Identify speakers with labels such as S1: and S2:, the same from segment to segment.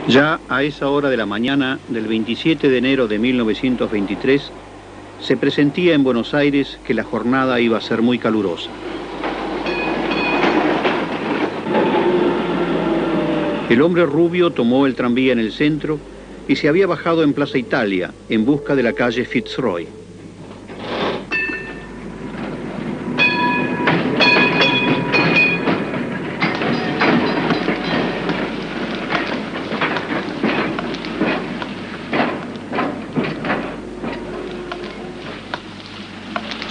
S1: Ya a esa hora de la mañana del 27 de enero de 1923, se presentía en Buenos Aires que la jornada iba a ser muy calurosa. El hombre rubio tomó el tranvía en el centro y se había bajado en Plaza Italia en busca de la calle Fitzroy.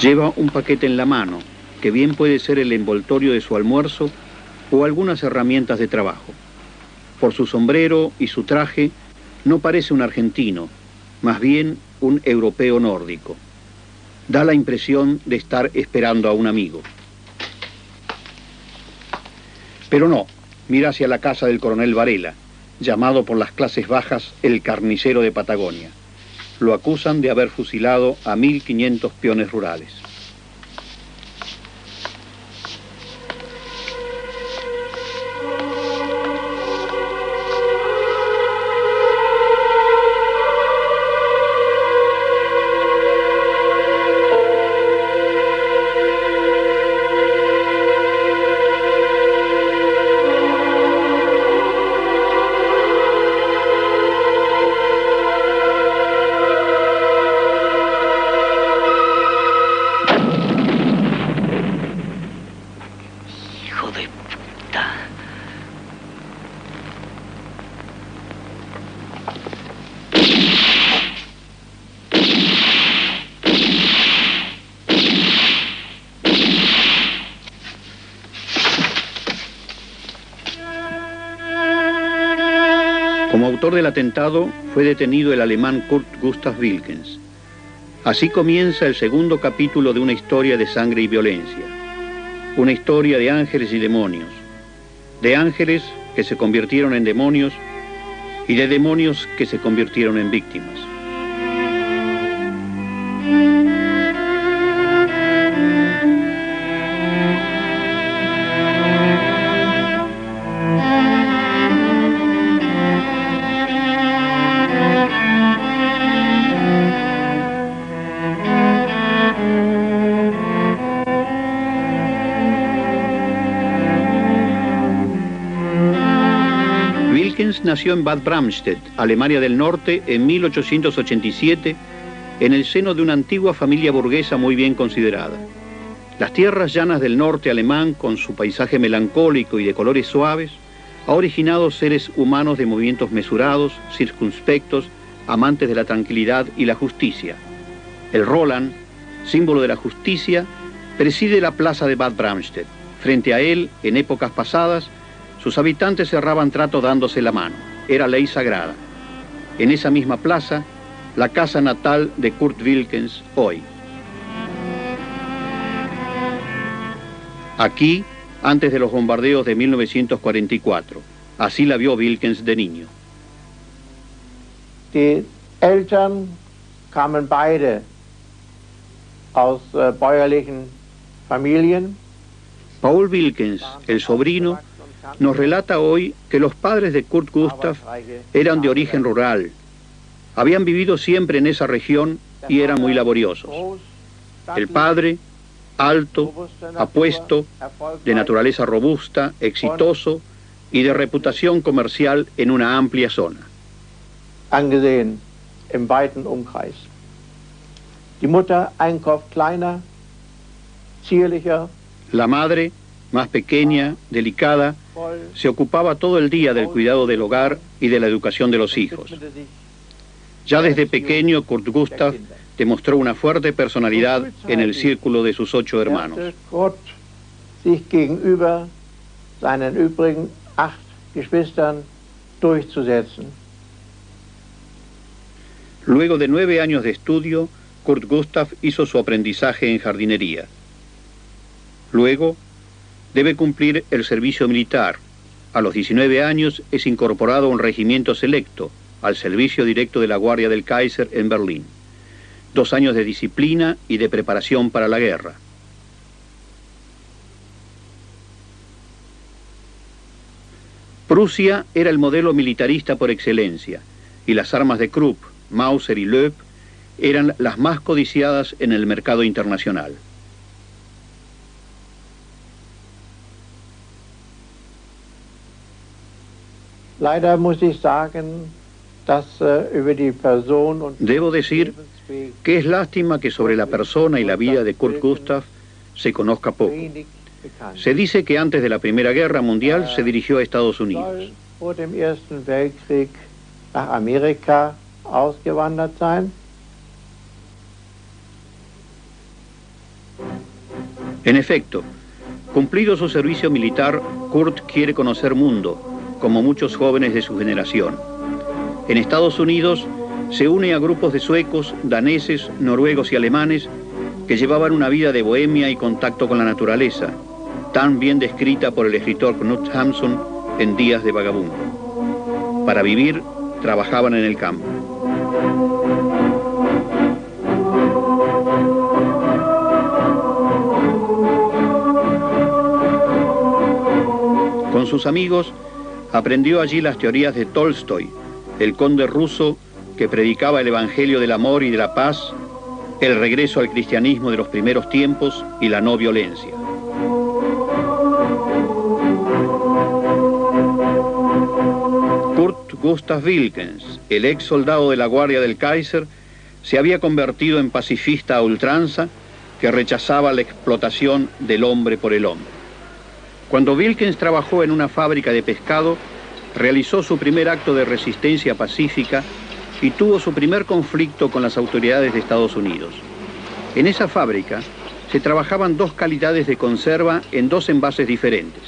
S1: Lleva un paquete en la mano, que bien puede ser el envoltorio de su almuerzo o algunas herramientas de trabajo. Por su sombrero y su traje, no parece un argentino, más bien un europeo nórdico. Da la impresión de estar esperando a un amigo. Pero no, mira hacia la casa del coronel Varela, llamado por las clases bajas el carnicero de Patagonia. Lo acusan de haber fusilado a 1.500 peones rurales. Como autor del atentado fue detenido el alemán Kurt Gustav Wilkens. Así comienza el segundo capítulo de una historia de sangre y violencia. Una historia de ángeles y demonios. De ángeles que se convirtieron en demonios y de demonios que se convirtieron en víctimas. Wilkens nació en Bad Bramstedt, Alemania del Norte, en 1887, en el seno de una antigua familia burguesa muy bien considerada. Las tierras llanas del norte alemán, con su paisaje melancólico y de colores suaves, ha originado seres humanos de movimientos mesurados, circunspectos, amantes de la tranquilidad y la justicia. El Roland, símbolo de la justicia, preside la plaza de Bad Bramstedt. Frente a él, en épocas pasadas, sus habitantes cerraban trato dándose la mano. Era ley sagrada. En esa misma plaza, la casa natal de Kurt Wilkens hoy. Aquí, antes de los bombardeos de 1944. Así la vio Wilkens de niño.
S2: Die Eltern kamen beide aus bäuerlichen Familien.
S1: Paul Wilkens, el sobrino, nos relata hoy que los padres de Kurt Gustav eran de origen rural. Habían vivido siempre en esa región y eran muy laboriosos. El padre, alto, apuesto, de naturaleza robusta, exitoso y de reputación comercial en una amplia zona.
S2: Angesehen im weiten Umkreis. Die Mutter ein Kopf kleiner, zierlicher.
S1: La madre, más pequeña, delicada, se ocupaba todo el día del cuidado del hogar y de la educación de los hijos. Ya desde pequeño, Kurt Gustav demostró una fuerte personalidad en el círculo de sus 8 hermanos.
S2: Kurt sich gegenüber seinen übrigen 8 Geschwistern durchzusetzen.
S1: Luego de 9 años de estudio, Kurt Gustav hizo su aprendizaje en jardinería. Luego, debe cumplir el servicio militar. A los 19 años es incorporado a un regimiento selecto, al servicio directo de la Guardia del Kaiser en Berlín. 2 años de disciplina y de preparación para la guerra. Prusia era el modelo militarista por excelencia, y las armas de Krupp, Mauser y Loeb eran las más codiciadas en el mercado internacional.
S2: Leider muss ich sagen, dass über die Person und
S1: Debo decir que es lástima que sobre la persona y la vida de Kurt Gustav se conozca poco.
S2: wenig bekannt.
S1: Se dice que antes de la Primera Guerra Mundial se dirigió a Estados Unidos.
S2: Soll vor dem Ersten Weltkrieg nach Amerika ausgewandert sein.
S1: En efecto, cumplido su servicio militar, Kurt quiere conocer mundo, como muchos jóvenes de su generación. En Estados Unidos se une a grupos de suecos, daneses, noruegos y alemanes que llevaban una vida de bohemia y contacto con la naturaleza, tan bien descrita por el escritor Knut Hamsun en Días de Vagabundo. Para vivir, trabajaban en el campo. Con sus amigos, aprendió allí las teorías de Tolstoy, el conde ruso que predicaba el evangelio del amor y de la paz, el regreso al cristianismo de los primeros tiempos y la no violencia. Kurt Gustav Wilkens, el ex soldado de la Guardia del Kaiser, se había convertido en pacifista a ultranza que rechazaba la explotación del hombre por el hombre. Cuando Wilkens trabajó en una fábrica de pescado, realizó su primer acto de resistencia pacífica y tuvo su primer conflicto con las autoridades de Estados Unidos. En esa fábrica se trabajaban dos calidades de conserva en dos envases diferentes.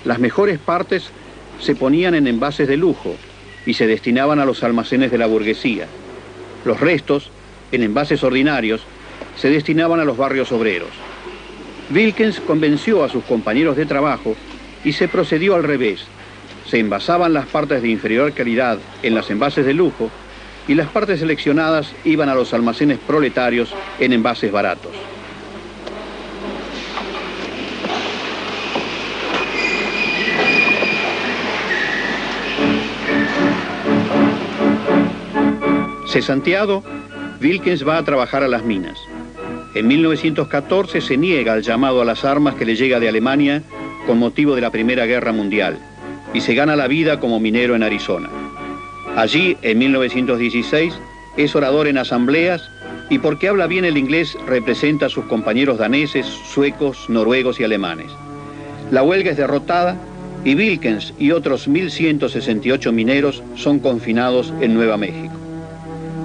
S1: Las mejores partes se ponían en envases de lujo y se destinaban a los almacenes de la burguesía. Los restos, en envases ordinarios, se destinaban a los barrios obreros. Wilkens convenció a sus compañeros de trabajo y se procedió al revés. Se envasaban las partes de inferior calidad en los envases de lujo y las partes seleccionadas iban a los almacenes proletarios en envases baratos. Cesanteado, Wilkens va a trabajar a las minas. En 1914 se niega al llamado a las armas que le llega de Alemania con motivo de la Primera Guerra Mundial y se gana la vida como minero en Arizona. Allí, en 1916, es orador en asambleas y porque habla bien el inglés representa a sus compañeros daneses, suecos, noruegos y alemanes. La huelga es derrotada y Wilkens y otros 1.168 mineros son confinados en Nueva México.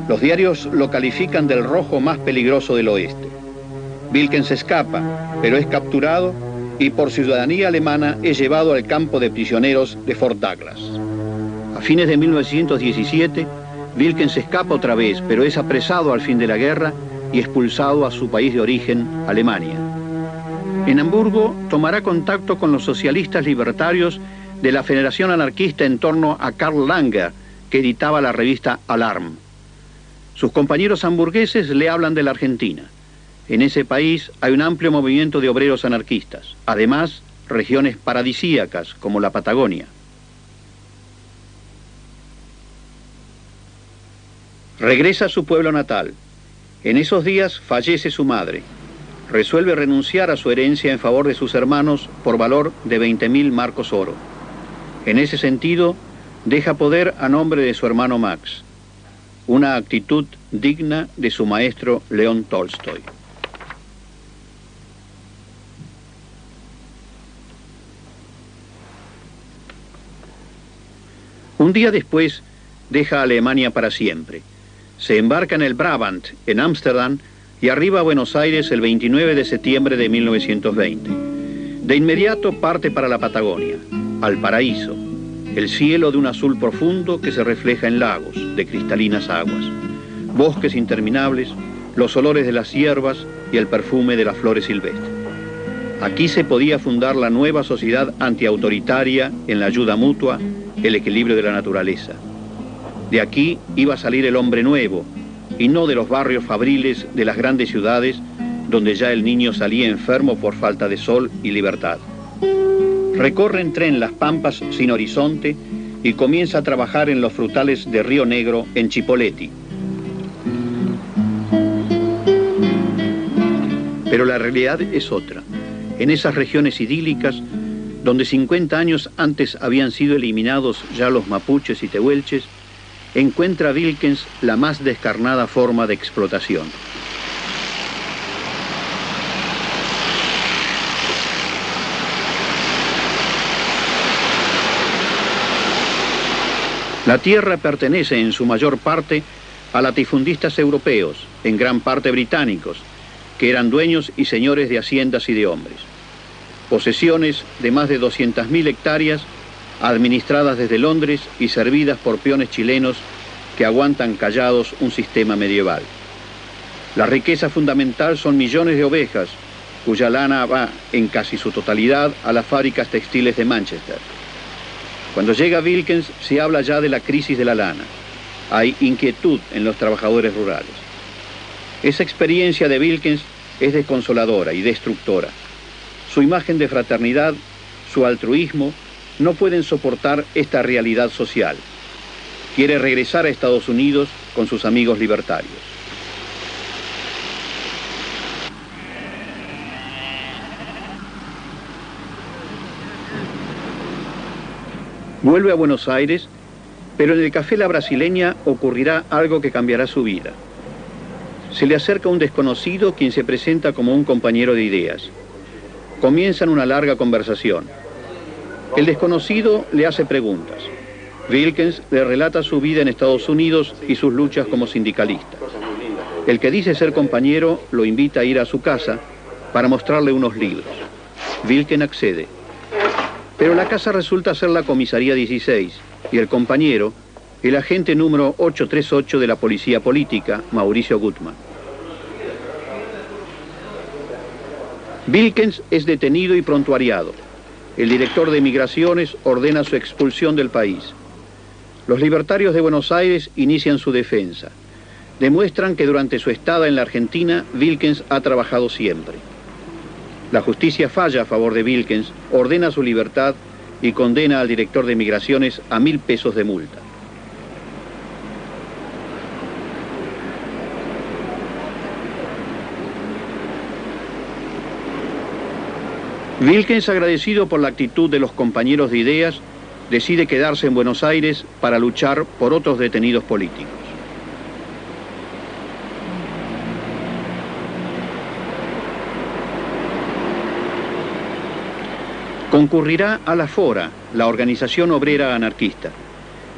S1: Los diarios lo califican del rojo más peligroso del oeste. Wilkens escapa, pero es capturado y por ciudadanía alemana es llevado al campo de prisioneros de Fort Douglas. A fines de 1917, Wilkens escapa otra vez, pero es apresado al fin de la guerra y expulsado a su país de origen, Alemania. En Hamburgo tomará contacto con los socialistas libertarios de la Federación Anarquista en torno a Karl Langer, que editaba la revista Alarm. Sus compañeros hamburgueses le hablan de la Argentina. En ese país hay un amplio movimiento de obreros anarquistas. Además, regiones paradisíacas como la Patagonia. Regresa a su pueblo natal. En esos días fallece su madre. Resuelve renunciar a su herencia en favor de sus hermanos por valor de 20.000 marcos oro. En ese sentido, deja poder a nombre de su hermano Max. Una actitud digna de su maestro León Tolstoy. Un día después, deja Alemania para siempre. Se embarca en el Brabant, en Ámsterdam, y arriba a Buenos Aires el 29 de septiembre de 1920. De inmediato parte para la Patagonia, al paraíso, el cielo de un azul profundo que se refleja en lagos de cristalinas aguas, bosques interminables, los olores de las hierbas y el perfume de las flores silvestres. Aquí se podía fundar la nueva sociedad antiautoritaria en la ayuda mutua, el equilibrio de la naturaleza. De aquí iba a salir el hombre nuevo, y no de los barrios fabriles de las grandes ciudades, donde ya el niño salía enfermo por falta de sol y libertad. Recorre en tren las pampas sin horizonte y comienza a trabajar en los frutales de Río Negro, en Chipoleti. Pero la realidad es otra. En esas regiones idílicas, donde 50 años antes habían sido eliminados ya los mapuches y tehuelches, encuentra Wilkens la más descarnada forma de explotación. La tierra pertenece en su mayor parte a latifundistas europeos, en gran parte británicos, que eran dueños y señores de haciendas y de hombres. Posesiones de más de 200.000 hectáreas, administradas desde Londres y servidas por peones chilenos que aguantan callados un sistema medieval. La riqueza fundamental son millones de ovejas, cuya lana va en casi su totalidad a las fábricas textiles de Manchester. Cuando llega Wilkens se habla ya de la crisis de la lana. Hay inquietud en los trabajadores rurales. Esa experiencia de Wilkens es desconsoladora y destructora. Su imagen de fraternidad, su altruismo, no pueden soportar esta realidad social. Quiere regresar a Estados Unidos con sus amigos libertarios. Vuelve a Buenos Aires, pero en el Café La Brasileña ocurrirá algo que cambiará su vida. Se le acerca un desconocido quien se presenta como un compañero de ideas. Comienzan una larga conversación. El desconocido le hace preguntas. Wilkens le relata su vida en Estados Unidos y sus luchas como sindicalista. El que dice ser compañero lo invita a ir a su casa para mostrarle unos libros. Wilkens accede. Pero la casa resulta ser la comisaría 16 y el compañero, el agente número 838 de la Policía Política, Mauricio Gutmann. Wilkens es detenido y prontuariado. El director de Migraciones ordena su expulsión del país. Los libertarios de Buenos Aires inician su defensa. Demuestran que durante su estada en la Argentina, Wilkens ha trabajado siempre. La justicia falla a favor de Wilkens, ordena su libertad y condena al director de Migraciones a 1.000 pesos de multa. Wilkens, agradecido por la actitud de los compañeros de ideas, decide quedarse en Buenos Aires para luchar por otros detenidos políticos. Concurrirá a la Fora, la organización obrera anarquista.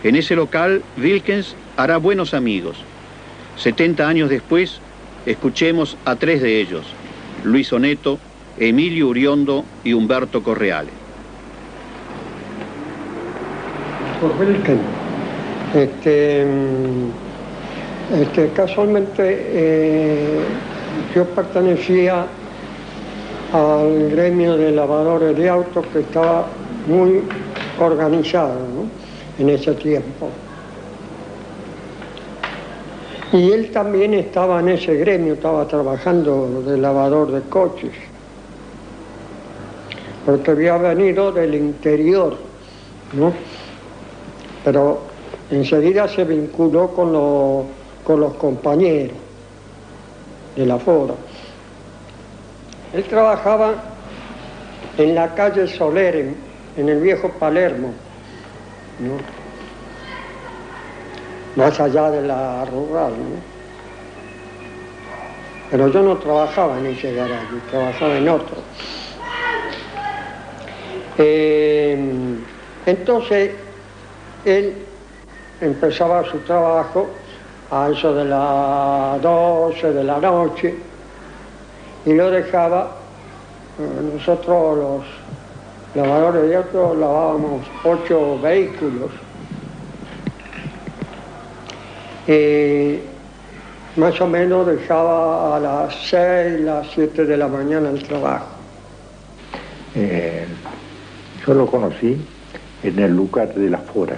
S1: En ese local, Wilkens hará buenos amigos. 70 años después, escuchemos a 3 de ellos: Luis Oneto, Emilio Uriondo y Humberto Correale.
S3: Por Wilkens, casualmente yo pertenecía al gremio de lavadores de autos que estaba muy organizado, ¿no?, en ese tiempo. Y él también estaba en ese gremio, estaba trabajando de lavador de coches, porque había venido del interior, ¿no? Pero enseguida se vinculó con los compañeros de la Fora. Él trabajaba en la calle Soler, en el viejo Palermo, ¿no?, más allá de la rural, ¿no? Pero yo no trabajaba en ese garaje, trabajaba en otro. Entonces, él empezaba su trabajo a eso de las 12 de la noche y lo dejaba. Nosotros los lavadores de autos lavábamos 8 vehículos. Más o menos dejaba a las 6, las 7 de la mañana el trabajo.
S4: Yo lo conocí en el lugar de la Fora,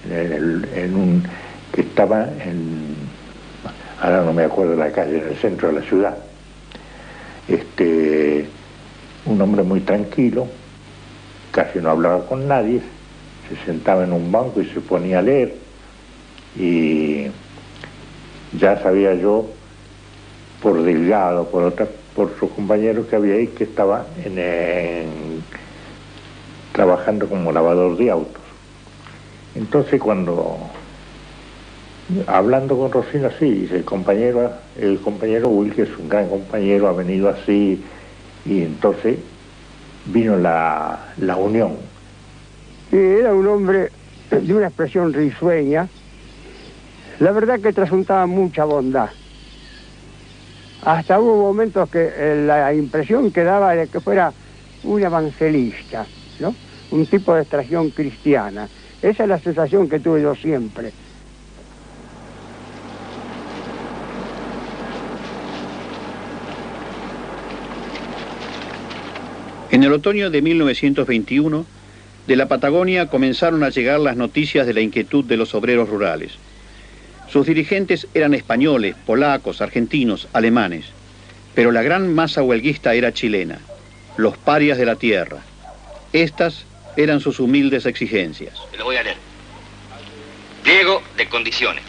S4: que estaba en, ahora no me acuerdo la calle, en el centro de la ciudad. Un hombre muy tranquilo, casi no hablaba con nadie, se sentaba en un banco y se ponía a leer, y ya sabía yo, por Delgado, por sus compañeros que había ahí, que estaba trabajando como lavador de autos. Entonces hablando con Rosina, sí, dice, el compañero Will, que es un gran compañero, ha venido así, y entonces vino la unión.
S3: Y era un hombre de una expresión risueña, la verdad que trasuntaba mucha bondad. Hasta hubo momentos que la impresión que daba de que fuera un evangelista, ¿no? Un tipo de extracción cristiana. Esa es la sensación que tuve yo siempre.
S1: En el otoño de 1921, de la Patagonia comenzaron a llegar las noticias de la inquietud de los obreros rurales. Sus dirigentes eran españoles, polacos, argentinos, alemanes, pero la gran masa huelguista era chilena, los parias de la tierra. Estas eran sus humildes exigencias.
S5: Lo voy a leer. Pliego de condiciones.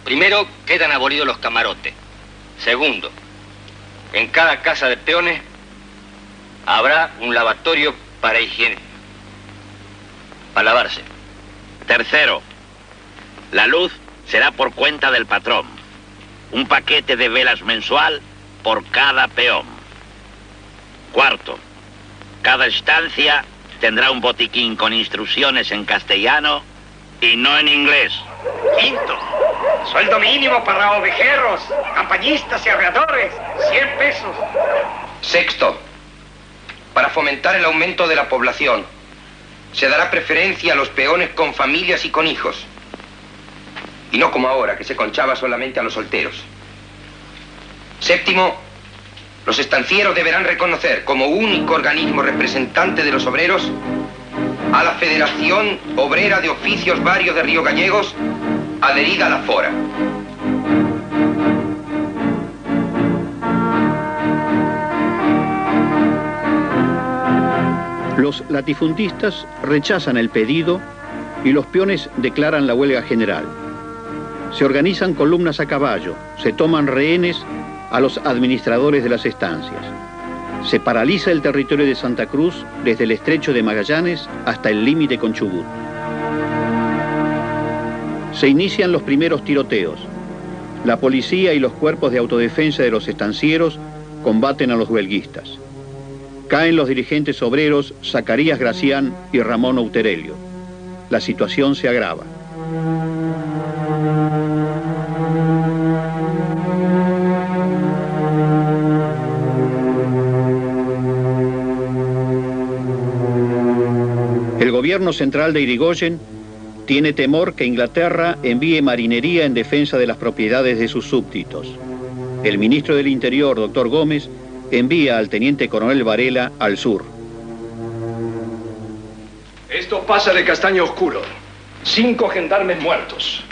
S5: Primero, quedan abolidos los camarotes. Segundo, en cada casa de peones habrá un lavatorio para higiene, para lavarse.
S6: Tercero, la luz será por cuenta del patrón. Un paquete de velas mensual por cada peón. Cuarto, cada estancia tendrá un botiquín con instrucciones en castellano y no en inglés.
S7: Quinto, sueldo mínimo para ovejeros, campañistas y arreadores, 100 pesos.
S8: Sexto, para fomentar el aumento de la población, se dará preferencia a los peones con familias y con hijos. Y no como ahora, que se conchaba solamente a los solteros. Séptimo, los estancieros deberán reconocer como único organismo representante de los obreros a la Federación Obrera de Oficios Varios de Río Gallegos, adherida a la FORA.
S1: Los latifundistas rechazan el pedido y los peones declaran la huelga general. Se organizan columnas a caballo, se toman rehenes a los administradores de las estancias. Se paraliza el territorio de Santa Cruz desde el estrecho de Magallanes hasta el límite con Chubut. Se inician los primeros tiroteos. La policía y los cuerpos de autodefensa de los estancieros combaten a los huelguistas. Caen los dirigentes obreros Zacarías Gracián y Ramón Outerelio. La situación se agrava. El gobierno central de Irigoyen tiene temor que Inglaterra envíe marinería en defensa de las propiedades de sus súbditos. El ministro del Interior, doctor Gómez, envía al teniente coronel Varela al sur.
S9: Esto pasa de castaño oscuro. 5 gendarmes muertos.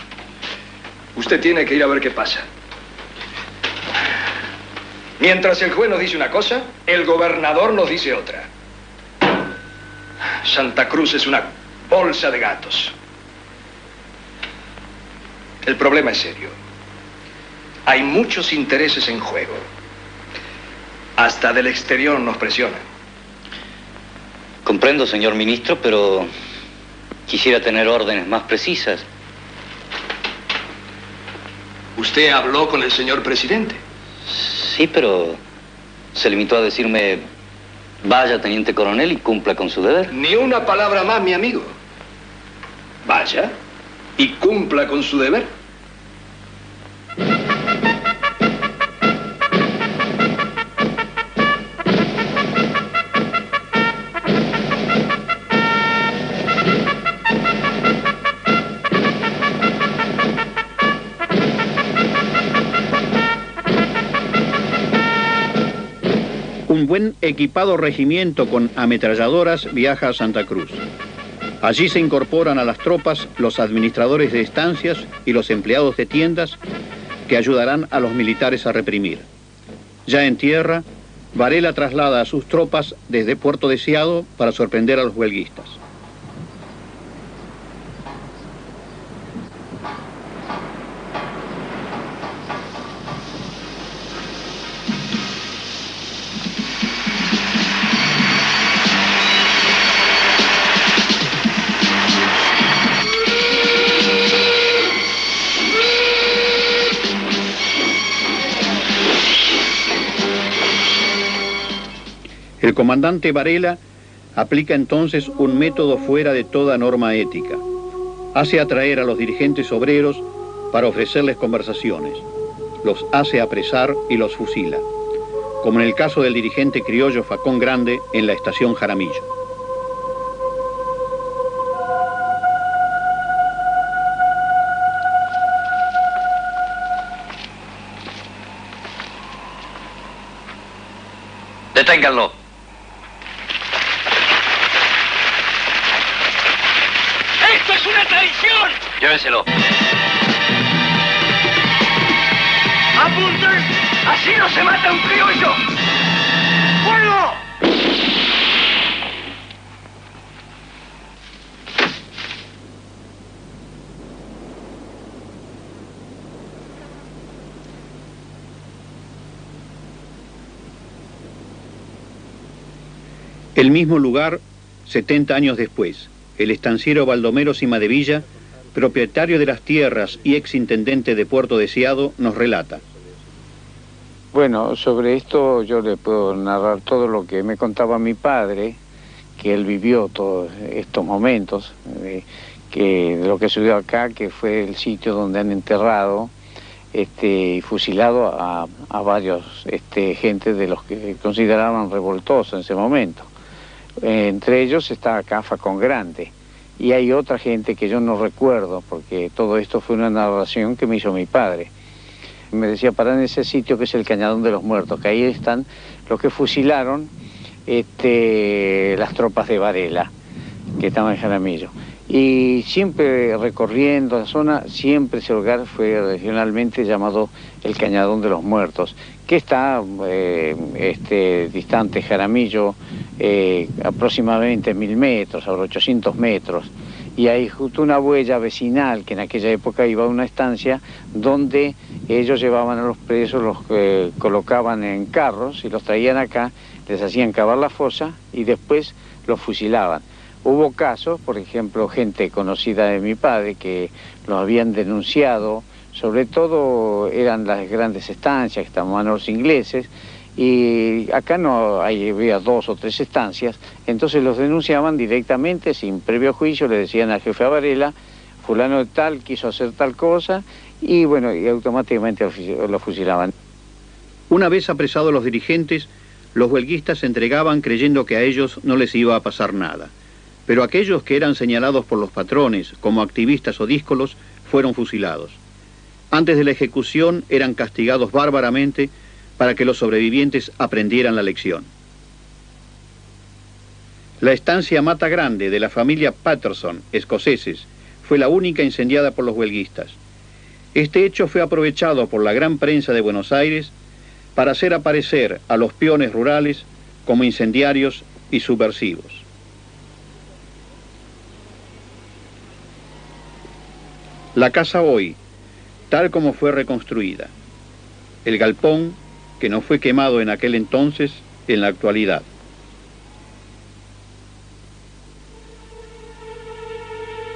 S9: Usted tiene que ir a ver qué pasa. Mientras el juez nos dice una cosa, el gobernador nos dice otra. Santa Cruz es una bolsa de gatos. El problema es serio. Hay muchos intereses en juego. Hasta del exterior nos presionan.
S5: Comprendo, señor ministro, pero quisiera tener órdenes más precisas.
S9: ¿Usted habló con el señor presidente?
S5: Sí, pero se limitó a decirme: vaya, teniente coronel, y cumpla con su deber.
S9: Ni una palabra más, mi amigo. Vaya y cumpla con su deber.
S1: Un buen equipado regimiento con ametralladoras viaja a Santa Cruz. Allí se incorporan a las tropas los administradores de estancias y los empleados de tiendas que ayudarán a los militares a reprimir. Ya en tierra, Varela traslada a sus tropas desde Puerto Deseado para sorprender a los huelguistas. El comandante Varela aplica entonces un método fuera de toda norma ética. Hace atraer a los dirigentes obreros para ofrecerles conversaciones. Los hace apresar y los fusila, como en el caso del dirigente criollo Facón Grande en la estación Jaramillo.
S5: Deténganlo.
S7: ¡Esto es una traición!
S5: Llévenselo.
S7: ¡Apunten! ¡Así no se mata un criollo! ¡Fuego!
S1: El mismo lugar, 70 años después, el estanciero Baldomero Cimadevilla, propietario de las tierras y exintendente de Puerto Deseado, nos relata.
S10: Bueno, sobre esto yo le puedo narrar todo lo que me contaba mi padre, que él vivió todos estos momentos, que de lo que sucedió acá, que fue el sitio donde han enterrado y fusilado a varios gente de los que consideraban revoltosos en ese momento. Entre ellos está acá Facón Grande, y hay otra gente que yo no recuerdo, porque todo esto fue una narración que me hizo mi padre. Me decía, parar en ese sitio que es el Cañadón de los Muertos, que ahí están los que fusilaron las tropas de Varela, que estaban en Jaramillo. Y siempre recorriendo la zona, siempre ese lugar fue regionalmente llamado el Cañadón de los Muertos, que está distante Jaramillo aproximadamente 1000 metros, ahora 800 metros. Y hay justo una huella vecinal que en aquella época iba a una estancia donde ellos llevaban a los presos, los colocaban en carros y los traían acá, les hacían cavar la fosa y después los fusilaban. Hubo casos, por ejemplo, gente conocida de mi padre que los habían denunciado, sobre todo eran las grandes estancias que estaban los ingleses, y acá no había 2 o 3 estancias, entonces los denunciaban directamente, sin previo juicio, le decían al jefe Varela, fulano de tal quiso hacer tal cosa, y bueno, y automáticamente lo fusilaban.
S1: Una vez apresados los dirigentes, los huelguistas se entregaban creyendo que a ellos no les iba a pasar nada. Pero aquellos que eran señalados por los patrones como activistas o díscolos fueron fusilados. Antes de la ejecución eran castigados bárbaramente para que los sobrevivientes aprendieran la lección. La estancia Mata Grande de la familia Patterson, escoceses, fue la única incendiada por los huelguistas. Este hecho fue aprovechado por la gran prensa de Buenos Aires para hacer aparecer a los peones rurales como incendiarios y subversivos. La casa hoy, tal como fue reconstruida. El galpón, que no fue quemado en aquel entonces, en la actualidad.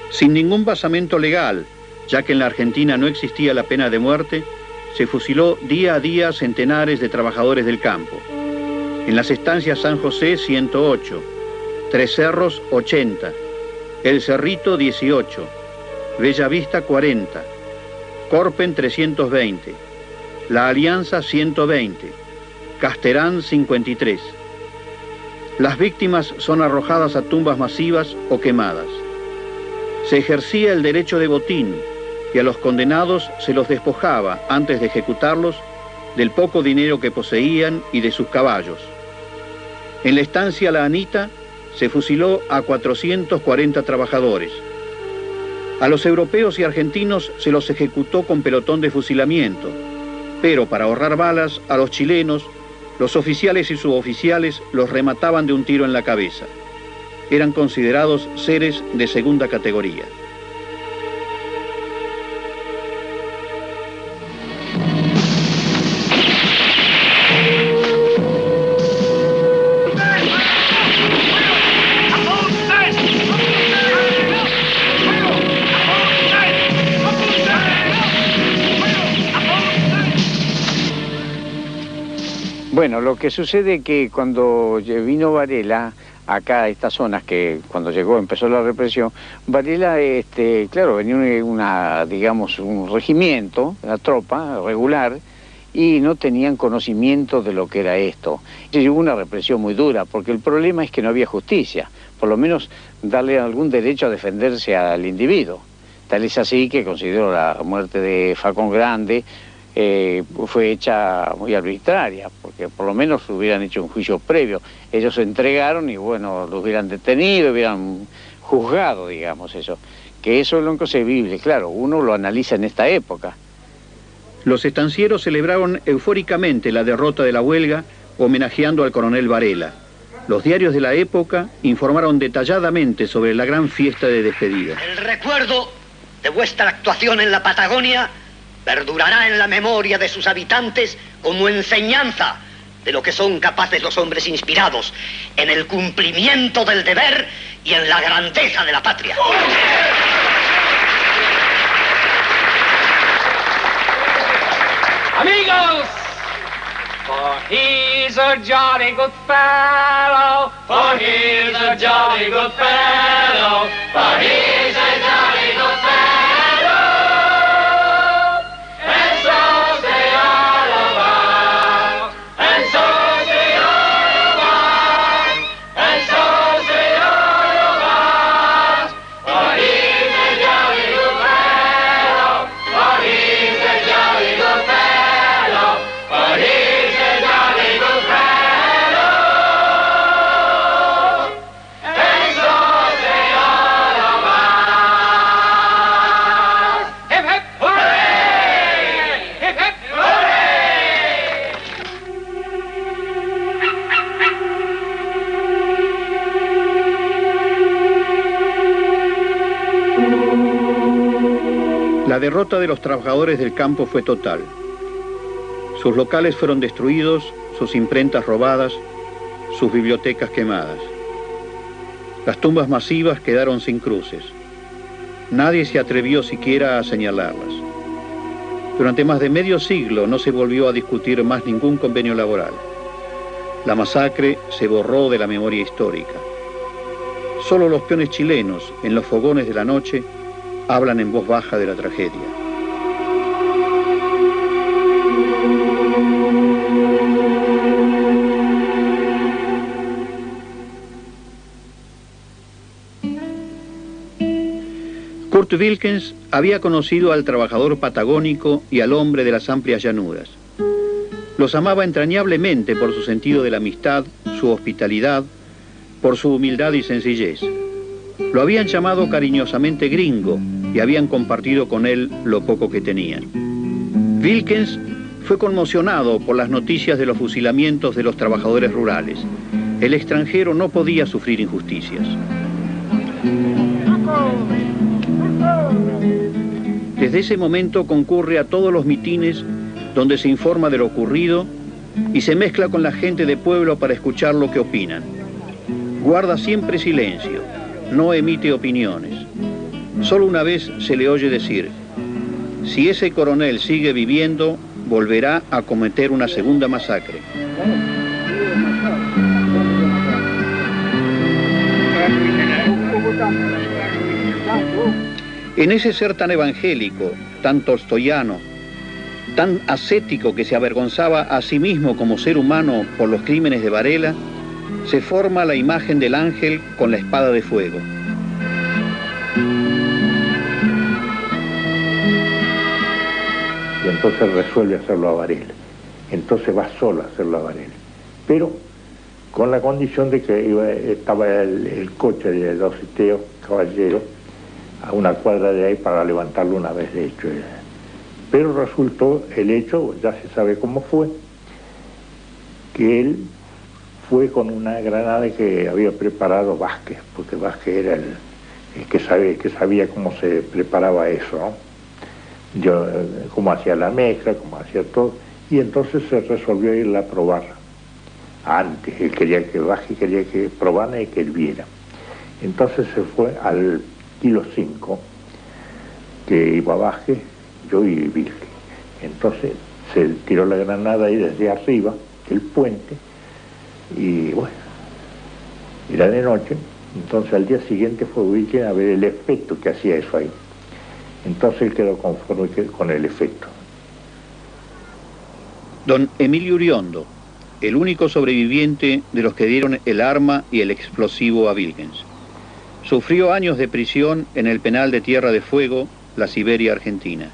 S1: Sin ningún basamento legal, ya que en la Argentina no existía la pena de muerte, se fusiló día a día centenares de trabajadores del campo. En las estancias San José, 108, Tres Cerros, 80, El Cerrito, 18, Bellavista, 40, Corpen, 320, La Alianza, 120, Casterán, 53. Las víctimas son arrojadas a tumbas masivas o quemadas. Se ejercía el derecho de botín y a los condenados se los despojaba antes de ejecutarlos del poco dinero que poseían y de sus caballos. En la estancia La Anita se fusiló a 440 trabajadores. A los europeos y argentinos se los ejecutó con pelotón de fusilamiento, pero para ahorrar balas a los chilenos Los oficiales y suboficiales los remataban de un tiro en la cabeza. Eran considerados seres de segunda categoría.
S10: Bueno, lo que sucede es que cuando vino Varela, acá a estas zonas que cuando llegó empezó la represión, Varela, claro, venía digamos, un regimiento, la tropa regular, y no tenían conocimiento de lo que era esto. Y hubo una represión muy dura, porque el problema es que no había justicia, por lo menos darle algún derecho a defenderse al individuo. Tal es así que considero la muerte de Facón Grande fue hecha muy arbitraria, porque por lo menos hubieran hecho un juicio previo. Ellos se entregaron y bueno, los hubieran detenido, hubieran juzgado, digamos eso. Que eso es lo inconcebible, claro, uno lo analiza en esta época.
S1: Los estancieros celebraron eufóricamente la derrota de la huelga, homenajeando al coronel Varela. Los diarios de la época informaron detalladamente sobre la gran fiesta de despedida.
S11: El recuerdo de vuestra actuación en la Patagonia perdurará en la memoria de sus habitantes como enseñanza de lo que son capaces los hombres inspirados en el cumplimiento del deber y en la grandeza de la patria.
S12: Amigos! For he's a jolly good fellow, for he's a jolly good fellow, for he's a jolly good fellow.
S1: La derrota de los trabajadores del campo fue total. Sus locales fueron destruidos, sus imprentas robadas, sus bibliotecas quemadas. Las tumbas masivas quedaron sin cruces. Nadie se atrevió siquiera a señalarlas. Durante más de medio siglo no se volvió a discutir más ningún convenio laboral. La masacre se borró de la memoria histórica. Solo los peones chilenos, en los fogones de la noche, hablan en voz baja de la tragedia. Kurt Wilkens había conocido al trabajador patagónico y al hombre de las amplias llanuras. Los amaba entrañablemente por su sentido de la amistad, su hospitalidad, por su humildad y sencillez. Lo habían llamado cariñosamente gringo y habían compartido con él lo poco que tenían. Wilkens fue conmocionado por las noticias de los fusilamientos de los trabajadores rurales. El extranjero no podía sufrir injusticias. Desde ese momento concurre a todos los mitines donde se informa de lo ocurrido y se mezcla con la gente de pueblo para escuchar lo que opinan. Guarda siempre silencio, no emite opiniones. Solo una vez se le oye decir: si ese coronel sigue viviendo, volverá a cometer una segunda masacre. En ese ser tan evangélico, tan tolstoyano, tan ascético que se avergonzaba a sí mismo como ser humano por los crímenes de Varela, se forma la imagen del ángel con la espada de fuego.
S4: Y entonces resuelve hacerlo a Varela. Entonces va solo a hacerlo a Varela. Pero con la condición de que estaba el coche de Dociteo Caballero a una cuadra de ahí para levantarlo una vez de hecho. Pero resultó el hecho, ya se sabe cómo fue, que él fue con una granada que había preparado Vázquez, porque Vázquez era el que sabía cómo se preparaba eso, ¿no? Yo, cómo hacía la mezcla, cómo hacía todo, y entonces se resolvió irla a probar antes. Él quería que Vázquez quería que probara y que él viera. Entonces se fue al kilo 5, que iba Vázquez, yo y Vilque. Entonces se tiró la granada ahí desde arriba del puente, y bueno, era de noche. Entonces al día siguiente fue Vilque a ver el efecto que hacía eso ahí. Entonces él quedó conforme con el efecto.
S1: Don Emilio Uriondo, el único sobreviviente de los que dieron el arma y el explosivo a Wilkens. Sufrió años de prisión en el penal de Tierra de Fuego, la Siberia argentina.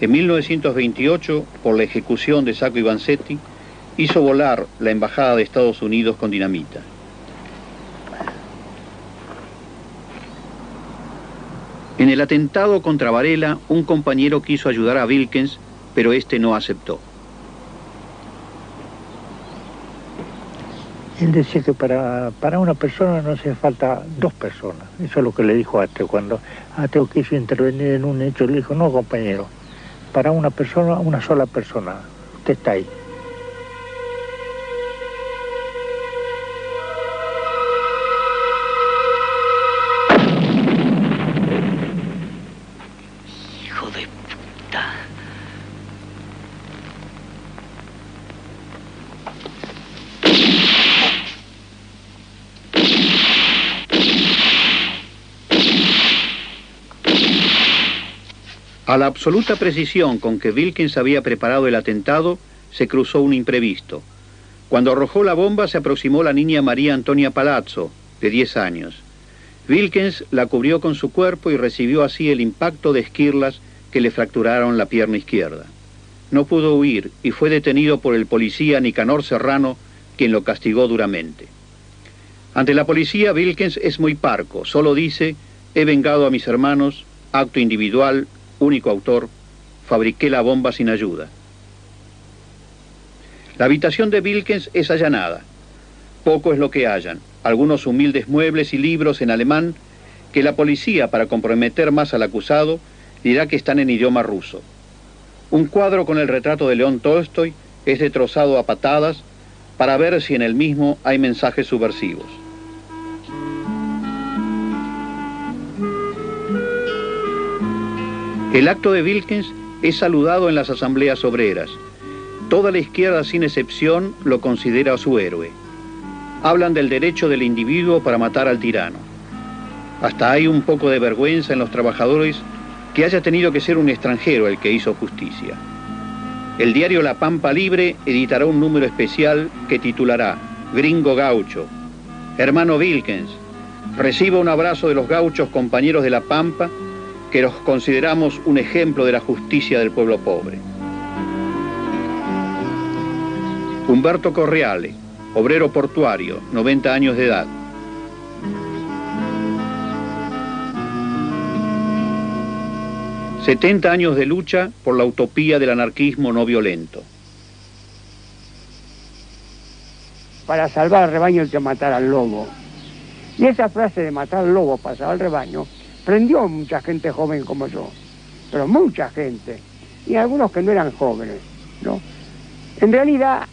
S1: En 1928, por la ejecución de Sacco y Vanzetti, hizo volar la embajada de Estados Unidos con dinamita. En el atentado contra Varela, un compañero quiso ayudar a Wilkens, pero este no aceptó.
S4: Él decía que para una persona no hace falta 2 personas. Eso es lo que le dijo a Ateo. Cuando Ateo quiso intervenir en un hecho, le dijo, no, compañero, para una persona, una sola persona. Usted está ahí.
S11: Hijo de puta.
S1: A la absoluta precisión con que Wilkens había preparado el atentado, se cruzó un imprevisto. Cuando arrojó la bomba se aproximó la niña María Antonia Palazzo, de 10 años. Wilkens la cubrió con su cuerpo y recibió así el impacto de esquirlas que le fracturaron la pierna izquierda. No pudo huir y fue detenido por el policía Nicanor Serrano, quien lo castigó duramente. Ante la policía, Wilkens es muy parco, solo dice, he vengado a mis hermanos, acto individual, único autor, fabriqué la bomba sin ayuda. La habitación de Wilkens es allanada. Poco es lo que hallan, algunos humildes muebles y libros en alemán que la policía, para comprometer más al acusado, dirá que están en idioma ruso. Un cuadro con el retrato de León Tolstoy es destrozado a patadas para ver si en el mismo hay mensajes subversivos. El acto de Wilkens es saludado en las asambleas obreras. Toda la izquierda, sin excepción, lo considera su héroe. Hablan del derecho del individuo para matar al tirano. Hasta hay un poco de vergüenza en los trabajadores que haya tenido que ser un extranjero el que hizo justicia. El diario La Pampa Libre editará un número especial que titulará Gringo Gaucho. Hermano Wilkens, reciba un abrazo de los gauchos compañeros de La Pampa, que los consideramos un ejemplo de la justicia del pueblo pobre. Humberto Correale, obrero portuario, 90 años de edad. ...70 años de lucha por la utopía del anarquismo no violento.
S3: Para salvar al rebaño hay que matar al lobo. Y esa frase de matar al lobo para salvar al rebaño prendió a mucha gente joven como yo, pero mucha gente, y algunos que no eran jóvenes, ¿no? En realidad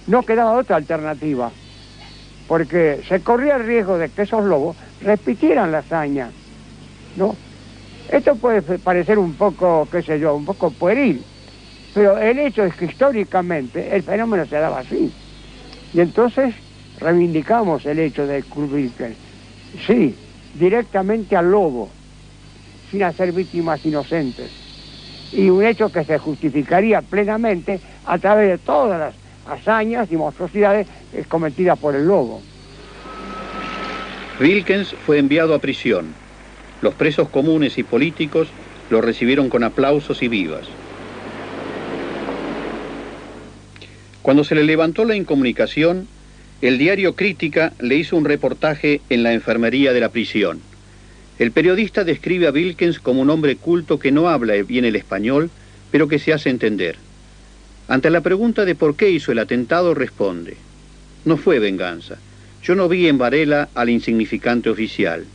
S3: no quedaba otra alternativa, porque se corría el riesgo de que esos lobos repitieran la hazaña, ¿no? Esto puede parecer un poco, qué sé yo, un poco pueril, pero el hecho es que históricamente el fenómeno se daba así. Y entonces reivindicamos el hecho de Kurt Wilkens. Sí, directamente al lobo, sin hacer víctimas inocentes. Y un hecho que se justificaría plenamente a través de todas las hazañas y monstruosidades cometidas por el lobo.
S1: Wilkens fue enviado a prisión. Los presos comunes y políticos lo recibieron con aplausos y vivas. Cuando se le levantó la incomunicación, el diario Crítica le hizo un reportaje en la enfermería de la prisión. El periodista describe a Wilkens como un hombre culto que no habla bien el español, pero que se hace entender. Ante la pregunta de por qué hizo el atentado, responde: no fue venganza. Yo no vi en Varela al insignificante oficial.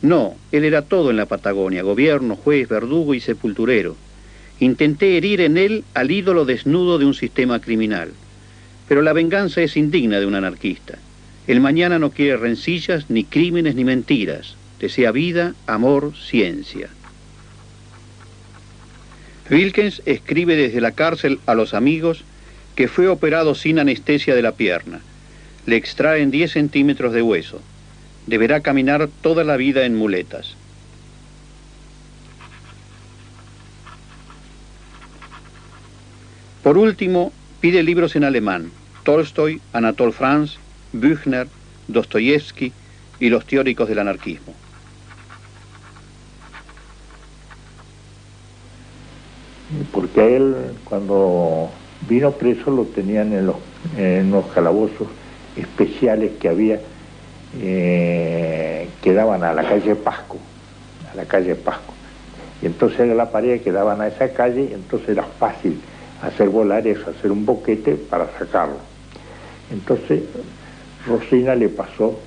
S1: No, él era todo en la Patagonia: gobierno, juez, verdugo y sepulturero. Intenté herir en él al ídolo desnudo de un sistema criminal. Pero la venganza es indigna de un anarquista. El mañana no quiere rencillas, ni crímenes, ni mentiras. Desea vida, amor, ciencia. Wilkens escribe desde la cárcel a los amigos que fue operado sin anestesia de la pierna. Le extraen 10 centímetros de hueso. Deberá caminar toda la vida en muletas. Por último, pide libros en alemán: Tolstoy, Anatole France, Büchner, Dostoyevsky y los teóricos del anarquismo.
S4: Porque a él, cuando vino preso, lo tenían en los calabozos especiales que había, que daban a la calle Pasco, y entonces era la pared que daban a esa calle, y entonces era fácil hacer volar eso, hacer un boquete para sacarlo. Entonces Rosina le pasó,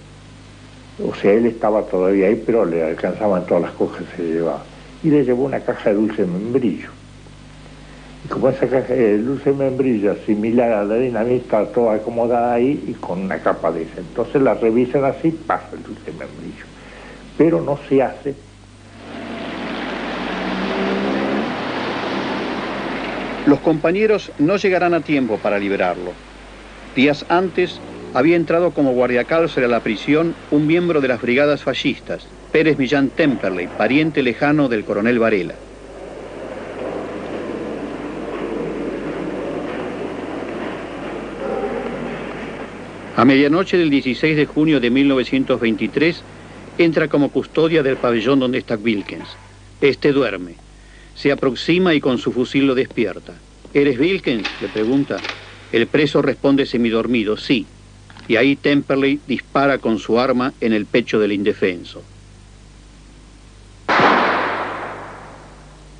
S4: o sea, él estaba todavía ahí, pero le alcanzaban todas las cosas que se llevaba, y le llevó una caja de dulce membrillo. Y como esa caja de dulce membrillo similar a la dinamita, está toda acomodada ahí y con una capa de esa, entonces la revisan así, pasa el dulce membrillo, pero no se hace.
S1: Los compañeros no llegarán a tiempo para liberarlo. Días antes había entrado como guardiacárcel a la prisión un miembro de las brigadas fascistas, Pérez Millán Temperley, pariente lejano del coronel Varela. A medianoche del 16 de junio de 1923, entra como custodia del pabellón donde está Wilkens. Este duerme. Se aproxima y con su fusil lo despierta. ¿Eres Wilkens?, le pregunta. El preso responde semidormido: sí. Y ahí Temperley dispara con su arma en el pecho del indefenso.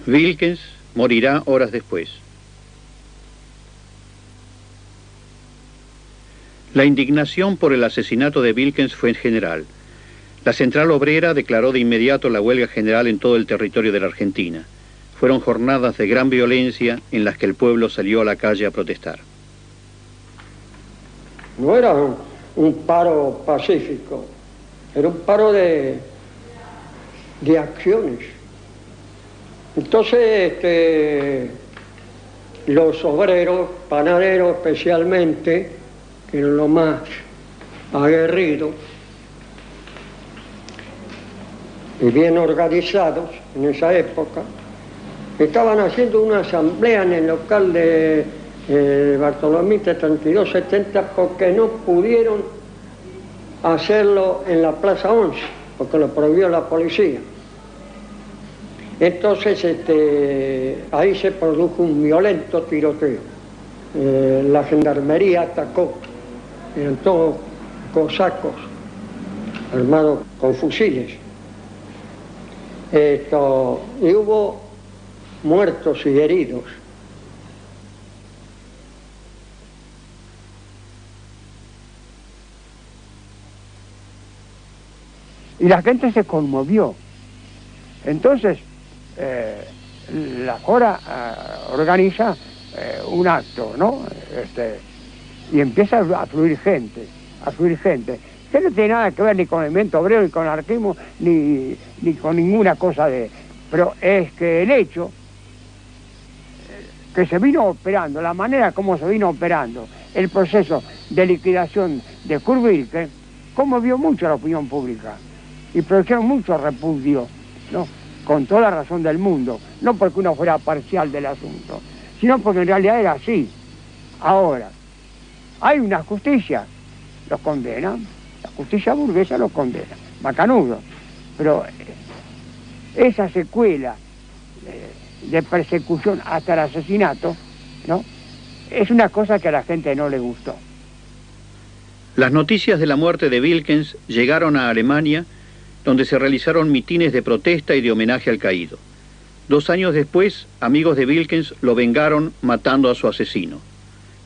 S1: Wilkens morirá horas después. La indignación por el asesinato de Wilkens fue general. La Central Obrera declaró de inmediato la huelga general en todo el territorio de la Argentina. Fueron jornadas de gran violencia en las que el pueblo salió a la calle a protestar.
S13: No era un paro pacífico, era un paro de acciones. Entonces, los obreros, panaderos especialmente, que eran los más aguerridos y bien organizados en esa época, estaban haciendo una asamblea en el local de Bartolomé 3270 porque no pudieron hacerlo en la Plaza 11, porque lo prohibió la policía. Entonces ahí se produjo un violento tiroteo. La gendarmería atacó, eran todos cosacos armados con fusiles. Y hubo muertos y heridos.
S3: Y la gente se conmovió. Entonces, la Jora organiza un acto, ¿no? Y empieza a fluir gente, que no tiene nada que ver ni con el movimiento obrero, ni con el anarquismo, ni con ninguna cosa de... Pero es que el hecho que se vino operando, la manera como se vino operando el proceso de liquidación de Kurt Wilkens, conmovió mucho a la opinión pública y produjeron mucho repudio, ¿no? Con toda la razón del mundo, no porque uno fuera parcial del asunto, sino porque en realidad era así. Ahora, hay una justicia, los condena, la justicia burguesa los condena, macanudo, pero esa secuela de persecución hasta el asesinato, ¿no?, es una cosa que a la gente no le gustó.
S1: Las noticias de la muerte de Wilkens llegaron a Alemania, donde se realizaron mitines de protesta y de homenaje al caído. 2 años después, amigos de Wilkens lo vengaron matando a su asesino.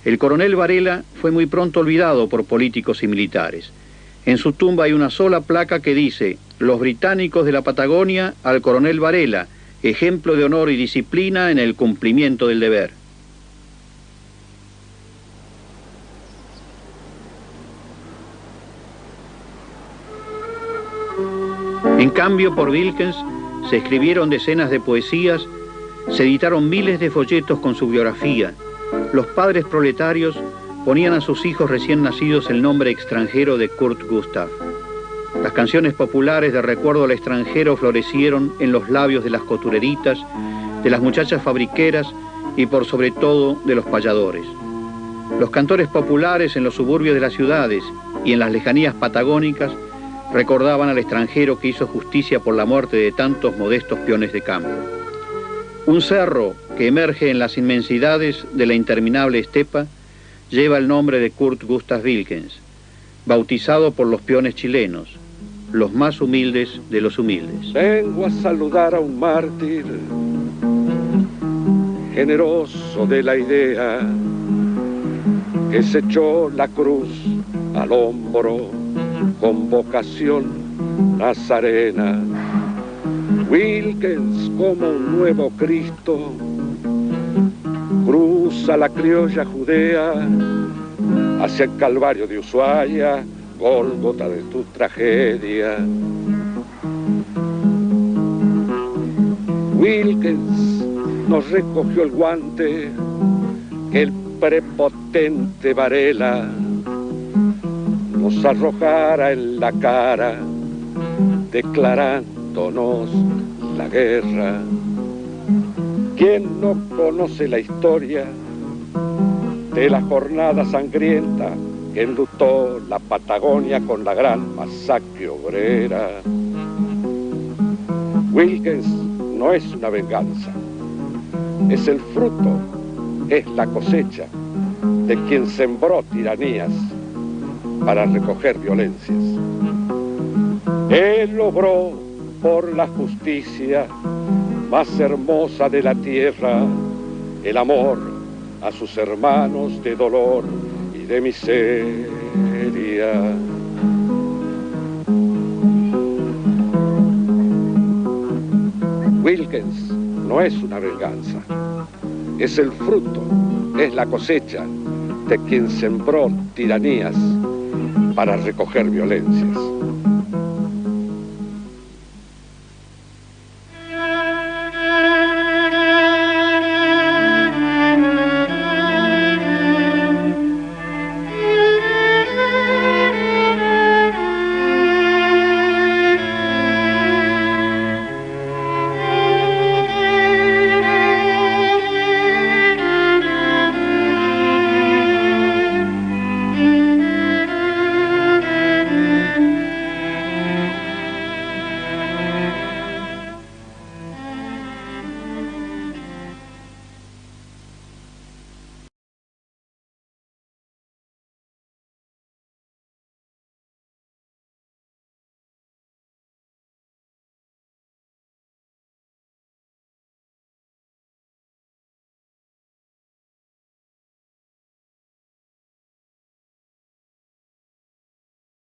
S1: El coronel Varela fue muy pronto olvidado por políticos y militares. En su tumba hay una sola placa que dice: los británicos de la Patagonia al coronel Varela, ejemplo de honor y disciplina en el cumplimiento del deber. En cambio, por Wilkens se escribieron decenas de poesías, se editaron miles de folletos con su biografía. Los padres proletarios ponían a sus hijos recién nacidos el nombre extranjero de Kurt Gustav. Las canciones populares de recuerdo al extranjero florecieron en los labios de las costureritas, de las muchachas fabriqueras y por sobre todo de los payadores. Los cantores populares en los suburbios de las ciudades y en las lejanías patagónicas recordaban al extranjero que hizo justicia por la muerte de tantos modestos peones de campo. Un cerro que emerge en las inmensidades de la interminable estepa lleva el nombre de Kurt Gustav Wilkens, bautizado por los peones chilenos, los más humildes de los humildes.
S14: Vengo a saludar a un mártir, generoso de la idea, que se echó la cruz al hombro con vocación nazarena. Wilkens, como un nuevo Cristo, cruza la criolla Judea hacia el Calvario de Ushuaia, Gólgota de tu tragedia. Wilkens nos recogió el guante que el prepotente Varela nos arrojara en la cara, declarándonos la guerra. ¿Quién no conoce la historia de la jornada sangrienta que enlutó la Patagonia con la gran masacre obrera? Wilkens no es una venganza, es el fruto, es la cosecha de quien sembró tiranías para recoger violencias. Él obró por la justicia más hermosa de la tierra, el amor a sus hermanos de dolor y de miseria. Wilkens no es una venganza, es el fruto, es la cosecha de quien sembró tiranías para recoger violencias.